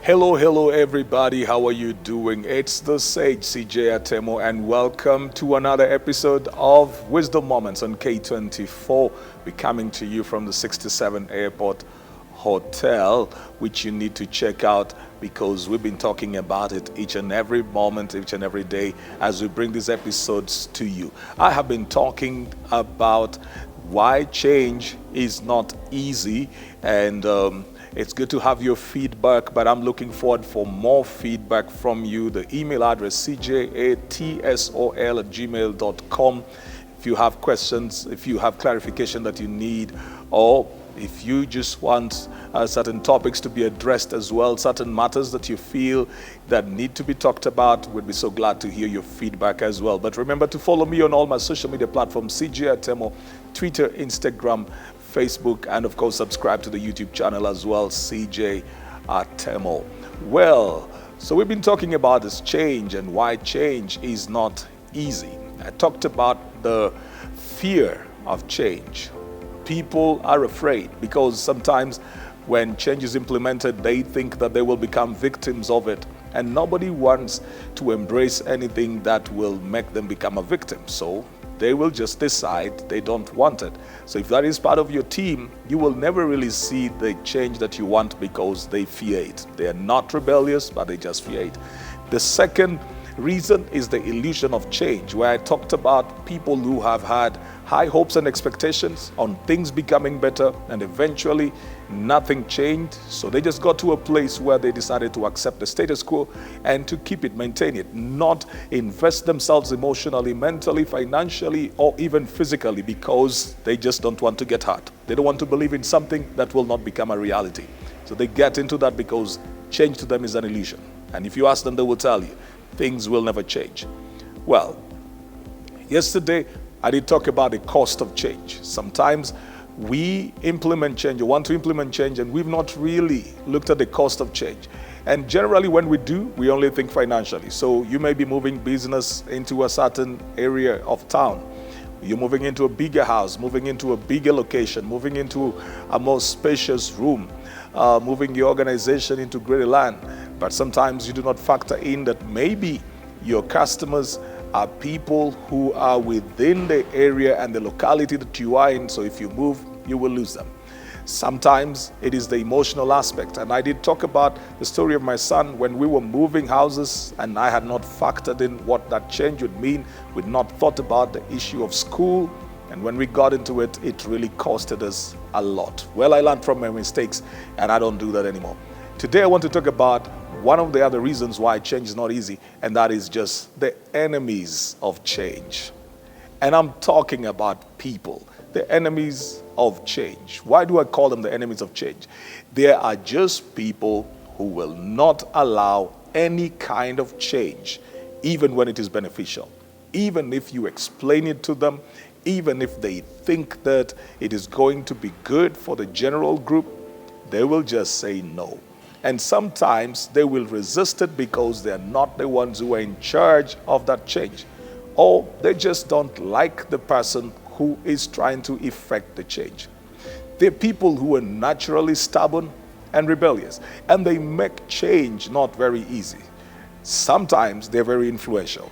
Hello, everybody. How are you doing? It's the sage C.J Atemo, and welcome to another episode of Wisdom Moments on K24. We're coming to you from the 67 Airport Hotel, which you need to check out because we've been talking about it each and every moment, each and every day as we bring these episodes to you. I have been talking about why change is not easy, and it's good to have your feedback, but I'm looking forward for more feedback from you. The email address cjatsol@gmail.com. If you have questions, if you have clarification that you need, or if you just want certain topics to be addressed as well, certain matters that you feel that need to be talked about, we'd be so glad to hear your feedback as well. But remember to follow me on all my social media platforms, CJ Atemo, Twitter, Instagram, Facebook, and of course subscribe to the YouTube channel as well, CJ Atemo. Well, so we've been talking about this change and why change is not easy. I talked about the fear of change. People are afraid because sometimes when change is implemented, they think that they will become victims of it. And nobody wants to embrace anything that will make them become a victim. So they will just decide they don't want it. So if that is part of your team, you will never really see the change that you want because they fear it. They are not rebellious, but they just fear it. The second reason is the illusion of change, where I talked about people who have had high hopes and expectations on things becoming better, and eventually nothing changed. So they just got to a place where they decided to accept the status quo and to keep it, maintain it, not invest themselves emotionally, mentally, financially, or even physically because they just don't want to get hurt. They don't want to believe in something that will not become a reality. So they get into that because change to them is an illusion. And if you ask them, they will tell you things will never change. Well, yesterday I did talk about the cost of change. Sometimes we implement change or want to implement change and we've not really looked at the cost of change. And generally when we do, we only think financially. So you may be moving business into a certain area of town. You're moving into a bigger house, moving into a bigger location, moving into a more spacious room, moving your organization into greater land. But sometimes you do not factor in that maybe your customers are people who are within the area and the locality that you are in. So if you move, you will lose them. Sometimes it is the emotional aspect. And I did talk about the story of my son when we were moving houses and I had not factored in what that change would mean. We'd not thought about the issue of school. And when we got into it, it really costed us a lot. Well, I learned from my mistakes and I don't do that anymore. Today I want to talk about one of the other reasons why change is not easy, and that is just the enemies of change. And I'm talking about people, the enemies of change. Why do I call them the enemies of change? They are just people who will not allow any kind of change, even when it is beneficial. Even if you explain it to them, even if they think that it is going to be good for the general group, they will just say no. And sometimes they will resist it because they're not the ones who are in charge of that change. Or they just don't like the person who is trying to effect the change. They're people who are naturally stubborn and rebellious, and they make change not very easy. Sometimes they're very influential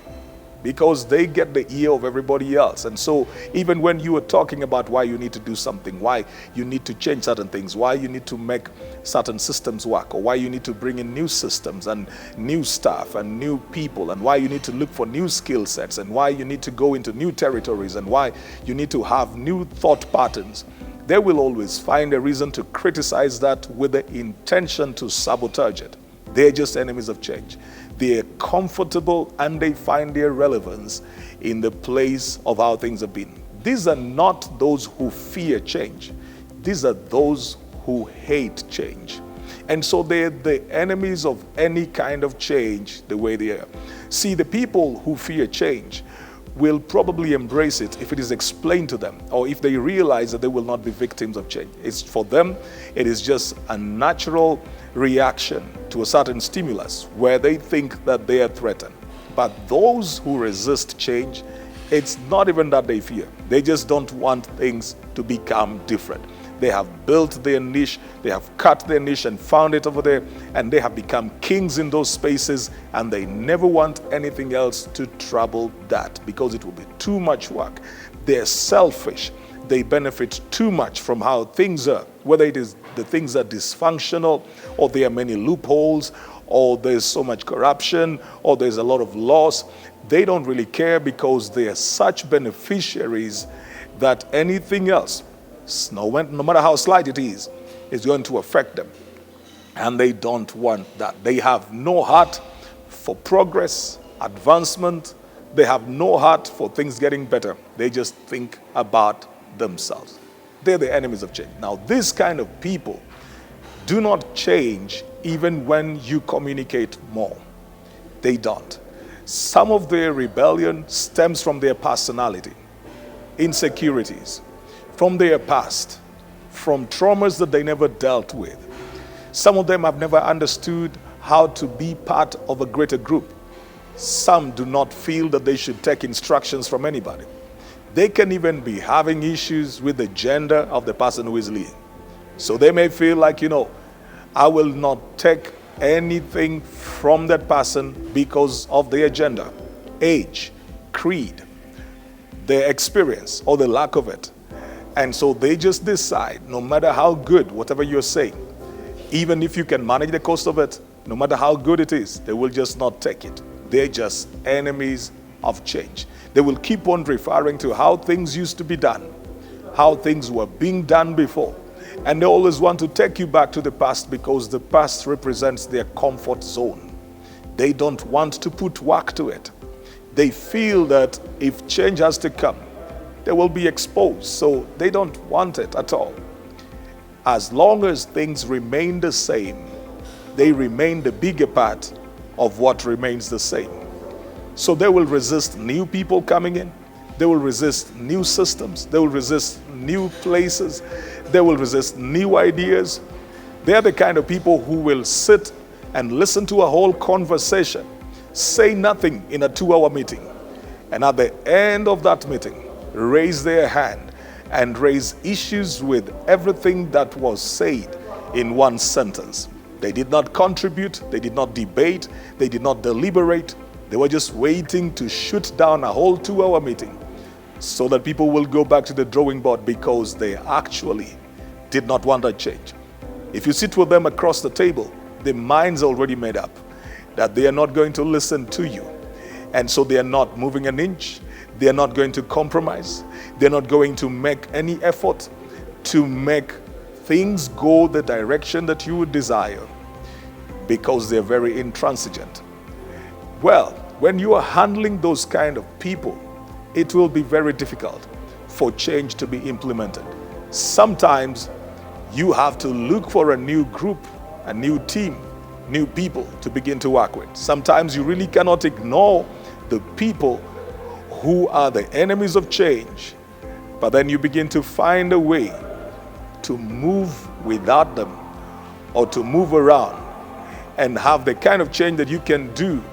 because they get the ear of everybody else. And so even when you are talking about why you need to do something, why you need to change certain things, why you need to make certain systems work, or why you need to bring in new systems and new staff and new people, and why you need to look for new skill sets, and why you need to go into new territories, and why you need to have new thought patterns, they will always find a reason to criticize that with the intention to sabotage it. They're just enemies of change. They're comfortable and they find their relevance in the place of how things have been. These are not those who fear change. These are those who hate change. And so they're the enemies of any kind of change the way they are. See, the people who fear change will probably embrace it if it is explained to them, or if they realize that they will not be victims of change. It's for them, it is just a natural reaction to a certain stimulus where they think that they are threatened. But those who resist change, it's not even that they fear. They just don't want things to become different. They have built their niche, they have cut their niche and found it over there, and they have become kings in those spaces, and they never want anything else to trouble that because it will be too much work. They're selfish. They benefit too much from how things are, whether it is the things are dysfunctional, or there are many loopholes, or there's so much corruption, or there's a lot of loss. They don't really care because they are such beneficiaries that anything else, no matter how slight it is going to affect them. And they don't want that. They have no heart for progress, advancement. They have no heart for things getting better. They just think about themselves. They're the enemies of change. Now, this kind of people do not change even when you communicate more. They don't. Some of their rebellion stems from their personality, insecurities, from their past, from traumas that they never dealt with. Some of them have never understood how to be part of a greater group. Some do not feel that they should take instructions from anybody. They can even be having issues with the gender of the person who is leading. So they may feel like, I will not take anything from that person because of their gender, age, creed, their experience, or the lack of it. And so they just decide, no matter how good, whatever you're saying, even if you can manage the cost of it, no matter how good it is, they will just not take it. They're just enemies of change. They will keep on referring to how things used to be done, how things were being done before. And they always want to take you back to the past because the past represents their comfort zone. They don't want to put work to it. They feel that if change has to come, they will be exposed. So they don't want it at all. As long as things remain the same, they remain the bigger part of what remains the same. So they will resist new people coming in. They will resist new systems. They will resist new places. They will resist new ideas. They're the kind of people who will sit and listen to a whole conversation, say nothing in a 2-hour meeting, and at the end of that meeting, raise their hand and raise issues with everything that was said in one sentence. They did not contribute, they did not debate, they did not deliberate. They were just waiting to shoot down a whole 2-hour meeting so that people will go back to the drawing board because they actually did not want that change. If you sit with them across the table, their mind's already made up that they are not going to listen to you. And so they are not moving an inch. They are not going to compromise. They're not going to make any effort to make things go the direction that you would desire because they're very intransigent. Well, when you are handling those kind of people, it will be very difficult for change to be implemented. Sometimes you have to look for a new group, a new team, new people to begin to work with. Sometimes you really cannot ignore the people who are the enemies of change, but then you begin to find a way to move without them or to move around and have the kind of change that you can do,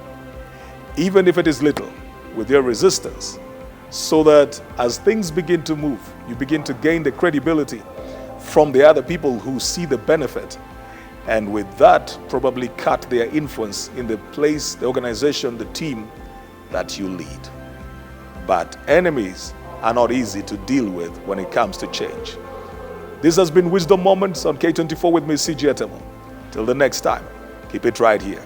even if it is little, with your resistance, so that as things begin to move, you begin to gain the credibility from the other people who see the benefit, and with that probably cut their influence in the place, the organization, the team that you lead. But enemies are not easy to deal with when it comes to change. This has been Wisdom Moments on K24 with me, C.J Atemo. Till the next time, keep it right here.